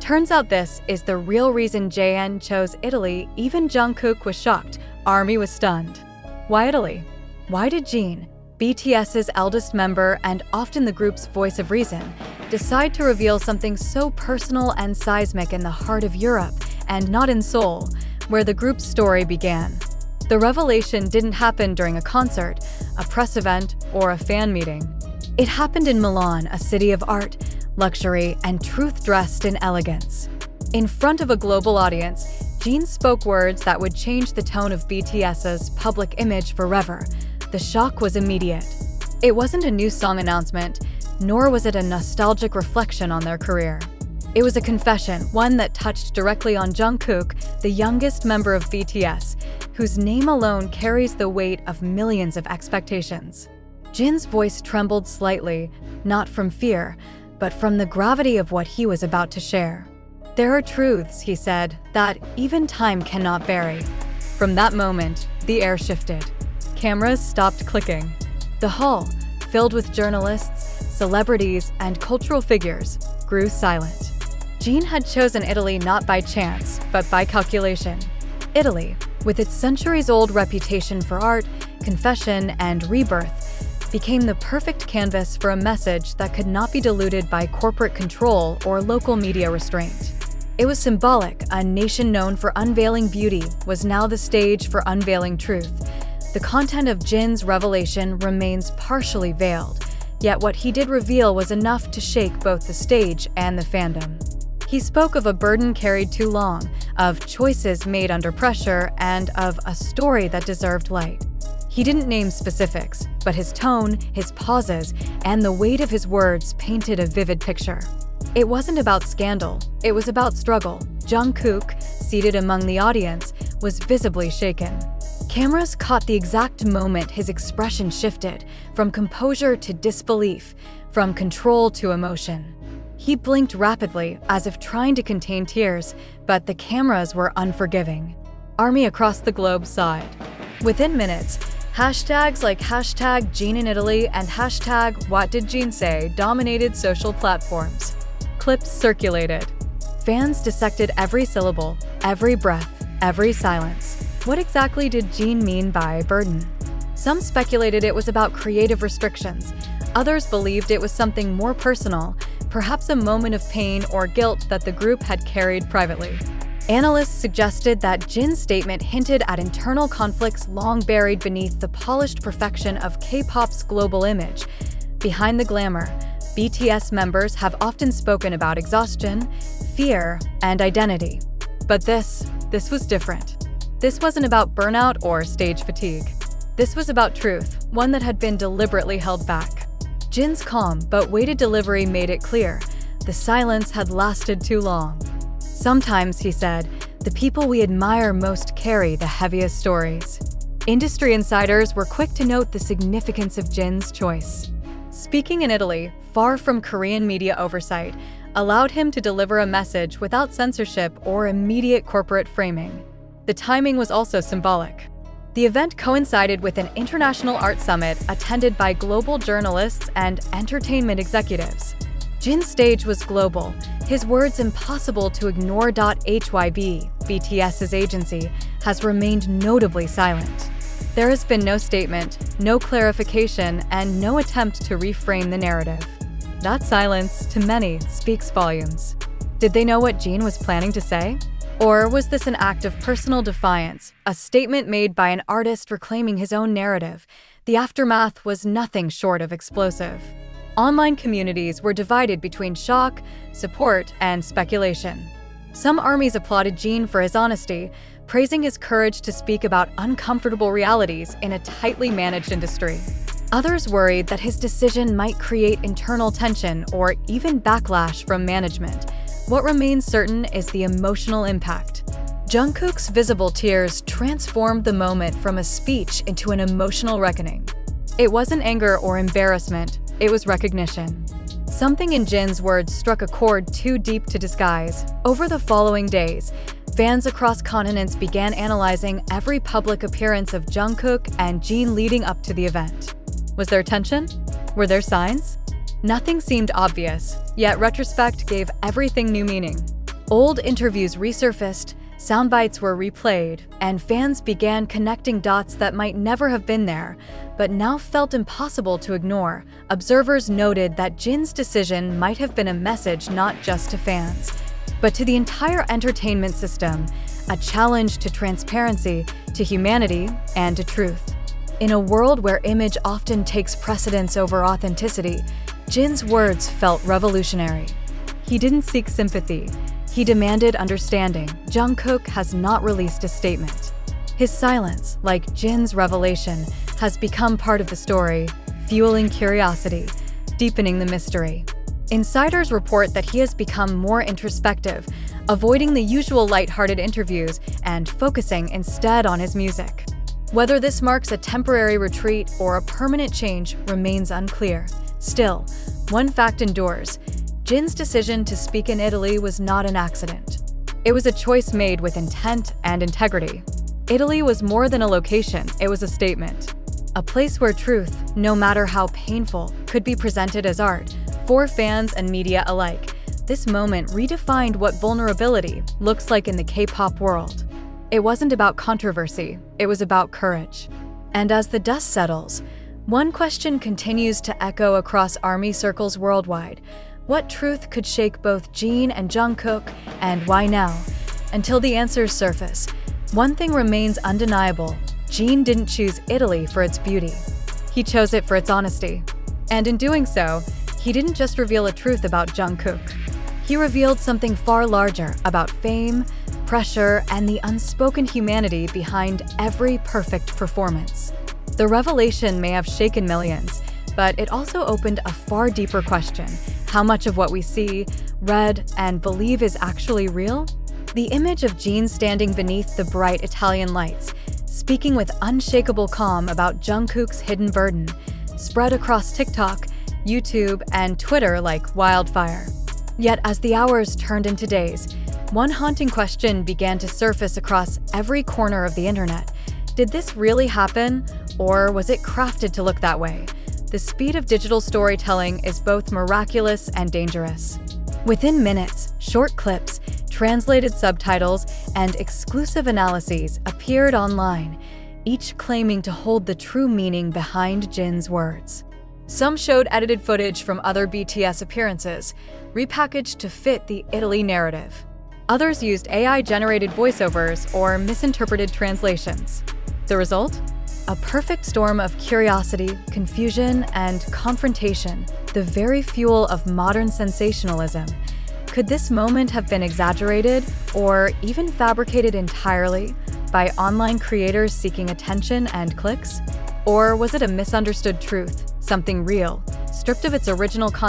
Turns out this is the real reason JN chose Italy. Even Jungkook was shocked. ARMY was stunned. Why Italy? Why did Jin, BTS's eldest member and often the group's voice of reason, decide to reveal something so personal and seismic in the heart of Europe and not in Seoul, where the group's story began? The revelation didn't happen during a concert, a press event, or a fan meeting. It happened in Milan, a city of art, luxury, and truth dressed in elegance. In front of a global audience, Jin spoke words that would change the tone of BTS's public image forever. The shock was immediate. It wasn't a new song announcement, nor was it a nostalgic reflection on their career. It was a confession, one that touched directly on Jungkook, the youngest member of BTS, whose name alone carries the weight of millions of expectations. Jin's voice trembled slightly, not from fear, but from the gravity of what he was about to share. "There are truths," he said, "that even time cannot bury." From that moment, the air shifted. Cameras stopped clicking. The hall, filled with journalists, celebrities, and cultural figures, grew silent. Jin had chosen Italy not by chance, but by calculation. Italy, with its centuries-old reputation for art, confession, and rebirth, became the perfect canvas for a message that could not be diluted by corporate control or local media restraint. It was symbolic. A nation known for unveiling beauty was now the stage for unveiling truth. The content of Jin's revelation remains partially veiled, yet what he did reveal was enough to shake both the stage and the fandom. He spoke of a burden carried too long, of choices made under pressure, and of a story that deserved light. He didn't name specifics, but his tone, his pauses, and the weight of his words painted a vivid picture. It wasn't about scandal, it was about struggle. Jungkook, seated among the audience, was visibly shaken. Cameras caught the exact moment his expression shifted, from composure to disbelief, from control to emotion. He blinked rapidly, as if trying to contain tears, but the cameras were unforgiving. ARMY across the globe saw it. Within minutes, hashtags like #Jin in Italy and #What did Jin say dominated social platforms. Clips circulated. Fans dissected every syllable, every breath, every silence. What exactly did Jin mean by burden? Some speculated it was about creative restrictions. Others believed it was something more personal, perhaps a moment of pain or guilt that the group had carried privately. Analysts suggested that Jin's statement hinted at internal conflicts long buried beneath the polished perfection of K-pop's global image. Behind the glamour, BTS members have often spoken about exhaustion, fear, and identity. But this was different. This wasn't about burnout or stage fatigue. This was about truth, one that had been deliberately held back. Jin's calm but weighted delivery made it clear. The silence had lasted too long. Sometimes, he said, the people we admire most carry the heaviest stories. Industry insiders were quick to note the significance of Jin's choice. Speaking in Italy, far from Korean media oversight, allowed him to deliver a message without censorship or immediate corporate framing. The timing was also symbolic. The event coincided with an international art summit attended by global journalists and entertainment executives. Jin's stage was global, his words impossible to ignore. HYB, BTS's agency, has remained notably silent. There has been no statement, no clarification, and no attempt to reframe the narrative. That silence, to many, speaks volumes. Did they know what Jin was planning to say? Or was this an act of personal defiance, a statement made by an artist reclaiming his own narrative? The aftermath was nothing short of explosive. Online communities were divided between shock, support, and speculation. Some armies applauded Jin for his honesty, praising his courage to speak about uncomfortable realities in a tightly managed industry. Others worried that his decision might create internal tension or even backlash from management. What remains certain is the emotional impact. Jungkook's visible tears transformed the moment from a speech into an emotional reckoning. It wasn't anger or embarrassment, it was recognition. Something in Jin's words struck a chord too deep to disguise. Over the following days, fans across continents began analyzing every public appearance of Jungkook and Jin leading up to the event. Was there tension? Were there signs? Nothing seemed obvious, yet retrospect gave everything new meaning. Old interviews resurfaced, soundbites were replayed, and fans began connecting dots that might never have been there, but now felt impossible to ignore. Observers noted that Jin's decision might have been a message not just to fans, but to the entire entertainment system, a challenge to transparency, to humanity, and to truth. In a world where image often takes precedence over authenticity, Jin's words felt revolutionary. He didn't seek sympathy. He demanded understanding. Jungkook has not released a statement. His silence, like Jin's revelation, has become part of the story, fueling curiosity, deepening the mystery. Insiders report that he has become more introspective, avoiding the usual lighthearted interviews and focusing instead on his music. Whether this marks a temporary retreat or a permanent change remains unclear. Still, one fact endures. Jin's decision to speak in Italy was not an accident. It was a choice made with intent and integrity. Italy was more than a location, it was a statement. A place where truth, no matter how painful, could be presented as art, for fans and media alike. This moment redefined what vulnerability looks like in the K-pop world. It wasn't about controversy, it was about courage. And as the dust settles, one question continues to echo across ARMY circles worldwide. What truth could shake both Jin and Jungkook, and why now? Until the answers surface, one thing remains undeniable. Jin didn't choose Italy for its beauty. He chose it for its honesty. And in doing so, he didn't just reveal a truth about Jungkook. He revealed something far larger about fame, pressure, and the unspoken humanity behind every perfect performance. The revelation may have shaken millions, but it also opened a far deeper question. How much of what we see, read, and believe is actually real? The image of Jin standing beneath the bright Italian lights, speaking with unshakable calm about Jungkook's hidden burden, spread across TikTok, YouTube, and Twitter like wildfire. Yet as the hours turned into days, one haunting question began to surface across every corner of the internet. Did this really happen, or was it crafted to look that way? The speed of digital storytelling is both miraculous and dangerous. Within minutes, short clips, translated subtitles, and exclusive analyses appeared online, each claiming to hold the true meaning behind Jin's words. Some showed edited footage from other BTS appearances, repackaged to fit the Italy narrative. Others used AI-generated voiceovers or misinterpreted translations. The result? A perfect storm of curiosity, confusion, and confrontation, the very fuel of modern sensationalism. Could this moment have been exaggerated or even fabricated entirely by online creators seeking attention and clicks? Or was it a misunderstood truth, something real, stripped of its original content?